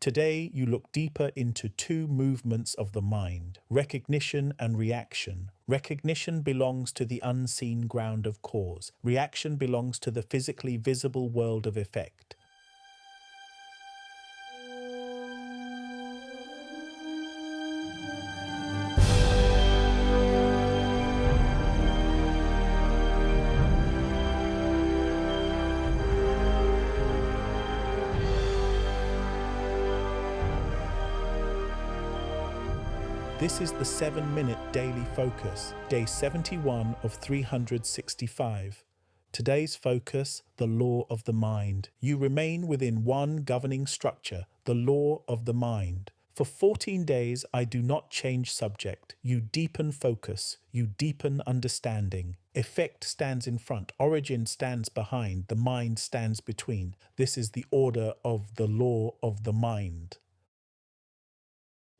Today, you look deeper into two movements of the mind, recognition and reaction. Recognition belongs to the unseen ground of cause. Reaction belongs to the physically visible world of effect. This is the 7-minute daily focus, day 71 of 365. Today's focus, the law of the mind. You remain within one governing structure, the law of the mind. For 14 days, I do not change subject. You deepen focus. You deepen understanding. Effect stands in front. Origin stands behind. The mind stands between. This is the order of the law of the mind.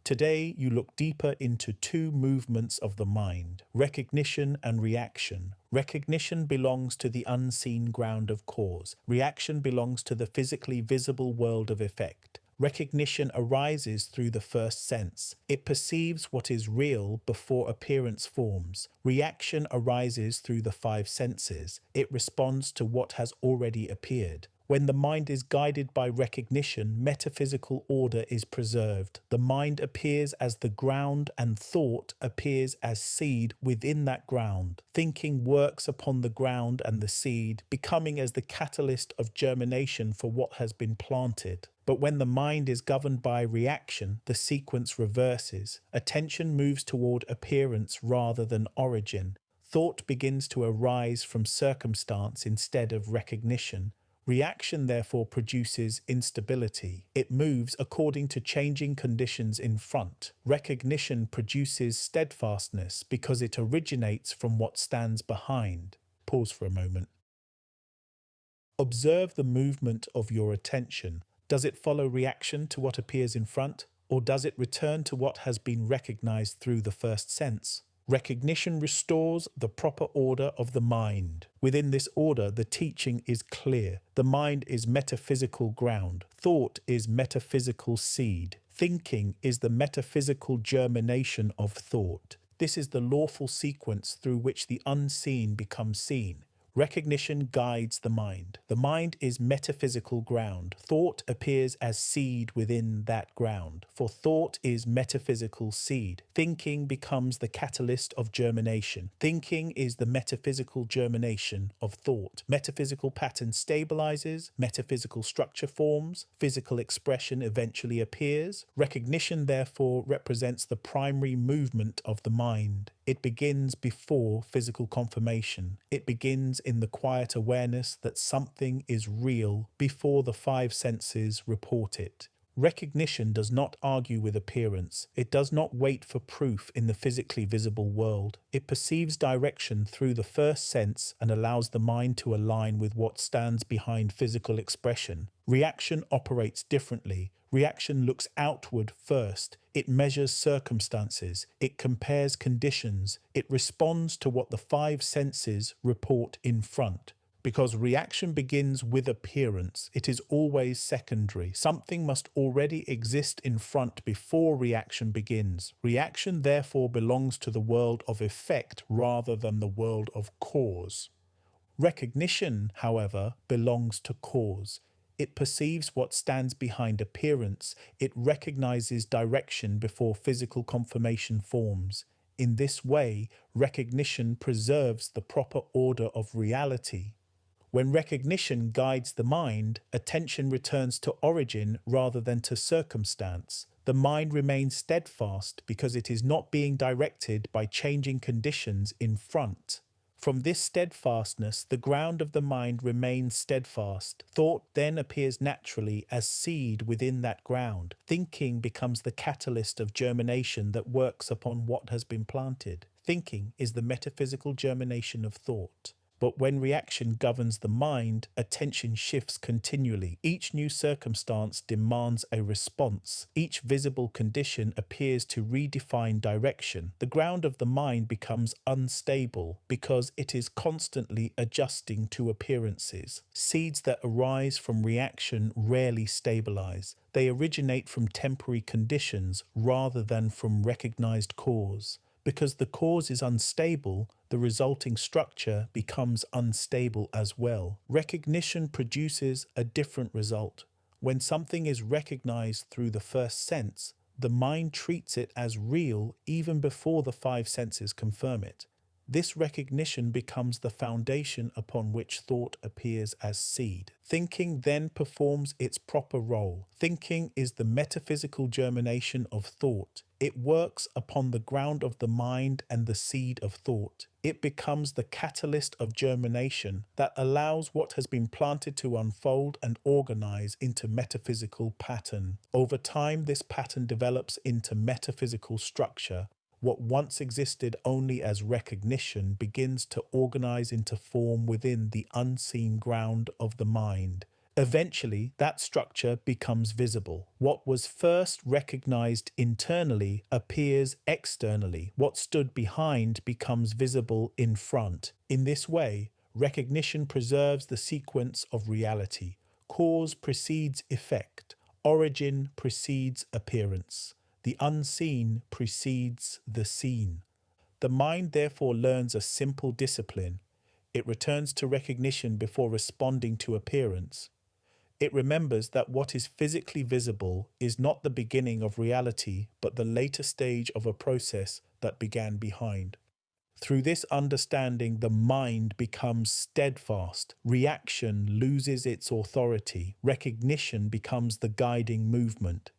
Today, you look deeper into two movements of the mind, recognition and reaction. Recognition belongs to the unseen ground of cause. Reaction belongs to the physically visible world of effect. Recognition arises through the first sense. It perceives what is real before appearance forms. Reaction arises through the five senses. It responds to what has already appeared. When the mind is guided by recognition, metaphysical order is preserved. The mind appears as the ground and thought appears as seed within that ground. Thinking works upon the ground and the seed, becoming as the catalyst of germination for what has been planted. But when the mind is governed by reaction, the sequence reverses. Attention moves toward appearance rather than origin. Thought begins to arise from circumstance instead of recognition. Reaction therefore produces instability. It moves according to changing conditions in front. Recognition produces steadfastness because it originates from what stands behind. Pause for a moment. Observe the movement of your attention. Does it follow reaction to what appears in front, or does it return to what has been recognized through the first sense? Recognition restores the proper order of the mind. Within this order, the teaching is clear. The mind is metaphysical ground. Thought is metaphysical seed. Thinking is the metaphysical germination of thought. This is the lawful sequence through which the unseen becomes seen. Recognition guides the mind. The mind is metaphysical ground. Thought appears as seed within that ground, for thought is metaphysical seed. Thinking becomes the catalyst of germination. Thinking is the metaphysical germination of thought. Metaphysical pattern stabilizes, metaphysical structure forms, physical expression eventually appears. Recognition, therefore, represents the primary movement of the mind. It begins before physical confirmation. It begins in the quiet awareness that something is real before the five senses report it. Recognition does not argue with appearance. It does not wait for proof in the physically visible world. It perceives direction through the first sense and allows the mind to align with what stands behind physical expression. Reaction operates differently. Reaction looks outward first. It measures circumstances. It compares conditions. It responds to what the five senses report in front. Because reaction begins with appearance, it is always secondary. Something must already exist in front before reaction begins. Reaction therefore belongs to the world of effect rather than the world of cause. Recognition, however, belongs to cause. It perceives what stands behind appearance. It recognizes direction before physical confirmation forms. In this way, recognition preserves the proper order of reality. When recognition guides the mind, attention returns to origin rather than to circumstance. The mind remains steadfast because it is not being directed by changing conditions in front. From this steadfastness, the ground of the mind remains steadfast. Thought then appears naturally as seed within that ground. Thinking becomes the catalyst of germination that works upon what has been planted. Thinking is the metaphysical germination of thought. But when reaction governs the mind, attention shifts continually. Each new circumstance demands a response. Each visible condition appears to redefine direction. The ground of the mind becomes unstable because it is constantly adjusting to appearances. Seeds that arise from reaction rarely stabilize. They originate from temporary conditions rather than from recognized cause. Because the cause is unstable, the resulting structure becomes unstable as well. Recognition produces a different result. When something is recognized through the first sense, the mind treats it as real even before the five senses confirm it. This recognition becomes the foundation upon which thought appears as seed. Thinking then performs its proper role. Thinking is the metaphysical germination of thought. It works upon the ground of the mind and the seed of thought. It becomes the catalyst of germination that allows what has been planted to unfold and organize into metaphysical pattern. Over time, this pattern develops into metaphysical structure. What once existed only as recognition begins to organize into form within the unseen ground of the mind. Eventually, that structure becomes visible. What was first recognized internally appears externally. What stood behind becomes visible in front. In this way, recognition preserves the sequence of reality. Cause precedes effect. Origin precedes appearance. The unseen precedes the seen. The mind therefore learns a simple discipline. It returns to recognition before responding to appearance. It remembers that what is physically visible is not the beginning of reality, but the later stage of a process that began behind. Through this understanding, the mind becomes steadfast. Reaction loses its authority. Recognition becomes the guiding movement.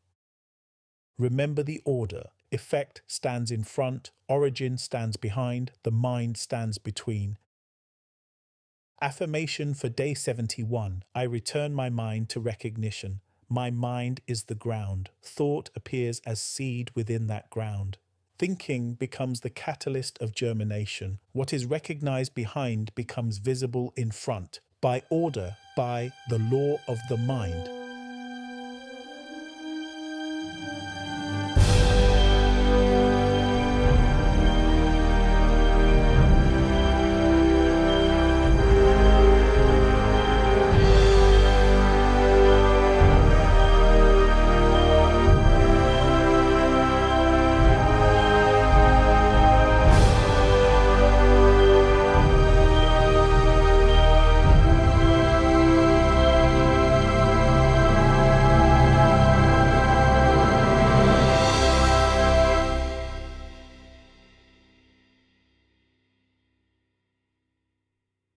Remember the order. Effect stands in front, origin stands behind, the mind stands between. Affirmation for day 71. I return my mind to recognition. My mind is the ground. Thought appears as seed within that ground. Thinking becomes the catalyst of germination. What is recognized behind becomes visible in front. By order, by the law of the mind.